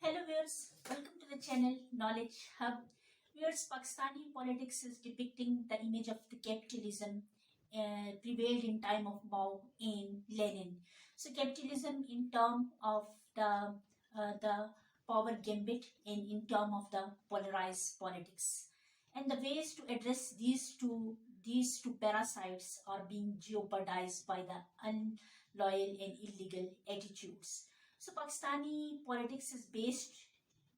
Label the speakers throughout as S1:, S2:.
S1: Hello viewers, welcome to the channel Knowledge Hub. Viewers, Pakistani politics is depicting the image of the capitalism prevailed in time of Mao and Lenin. So capitalism in term of the power gambit and in term of the polarized politics. And the ways to address these two parasites are being jeopardized by the unloyal and illegal attitudes. So Pakistani politics is based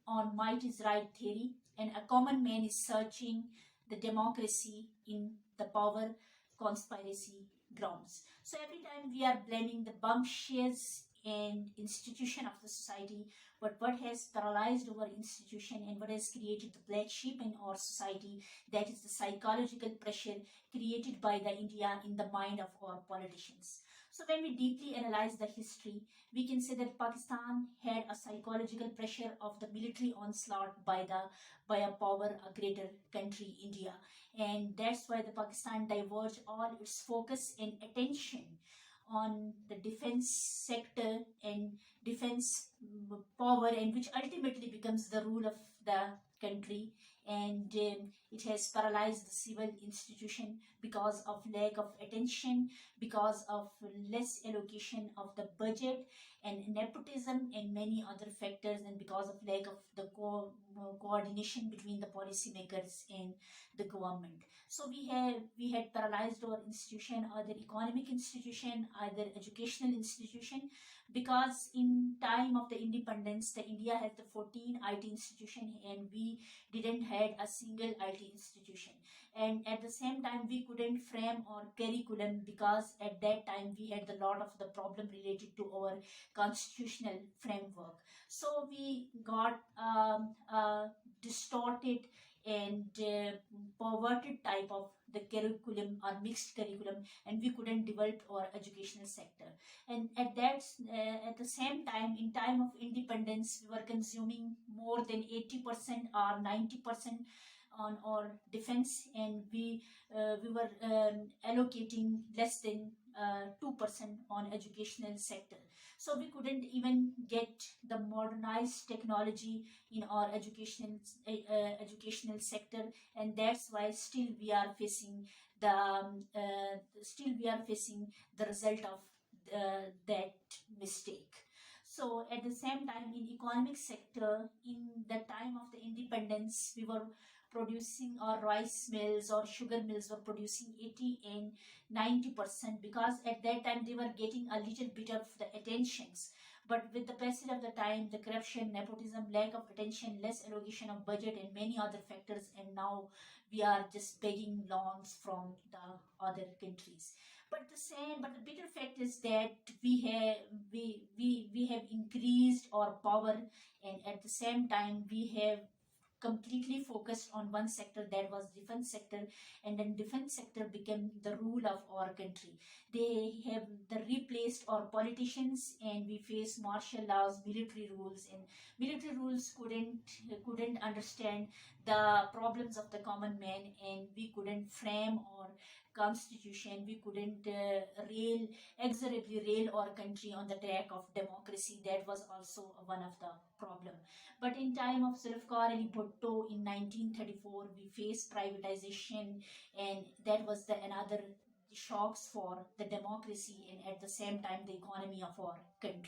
S1: on might is right theory, and a common man is searching the democracy in the power conspiracy grounds. So every time we are blaming the bumptious and institution of the society, but what has paralyzed our institution and what has created the black sheep in our society, that is the psychological pressure created by the India in the mind of our politicians. So when we deeply analyze the history, we can say that Pakistan had a psychological pressure of the military onslaught by a power, a greater country, India, and that's why the Pakistan diverged all its focus and attention on the defense sector and defense power, and which ultimately becomes the rule of the country. And it has paralyzed the civil institution because of lack of attention, because of less allocation of the budget and nepotism and many other factors, and because of lack of the coordination between the policymakers and the government. So we had paralyzed our institution, either economic institution, either educational institution, because in time of the independence, the India had the 14 IT institution and we didn't had a single IT institution. And at the same time, we couldn't frame our curriculum because at that time we had a lot of the problem related to our constitutional framework. So we got distorted and perverted type of the curriculum or mixed curriculum, and we couldn't develop our educational sector. And at the same time, in time of independence, we were consuming more than 80% or 90% on our defense, and we were allocating less than 2% on educational sector. So we couldn't even get the modernized technology in our educational sector, and that's why still we are facing the result of that mistake. So at the same time, in economic sector, in the time of the independence, we were producing, or rice mills or sugar mills were producing 80 and 90%, because at that time they were getting a little bit of the attentions. But with the passage of the time, the corruption, nepotism, lack of attention, less allocation of budget, and many other factors, and now we are just begging loans from the other countries. But the bitter fact is that we have increased our power, and at the same time we have completely focused on one sector, that was defense sector, and then defense sector became the rule of our country. They have the replaced our politicians, and we face martial laws, military rules, and military rules couldn't understand the problems of the common man, and we couldn't frame our constitution, we couldn't exorably rail our country on the track of democracy. That was also one of the problem. But in time of Zulfikar Ali Bhutto in 1934, we faced privatization, and that was the another shocks for the democracy and at the same time the economy of our country.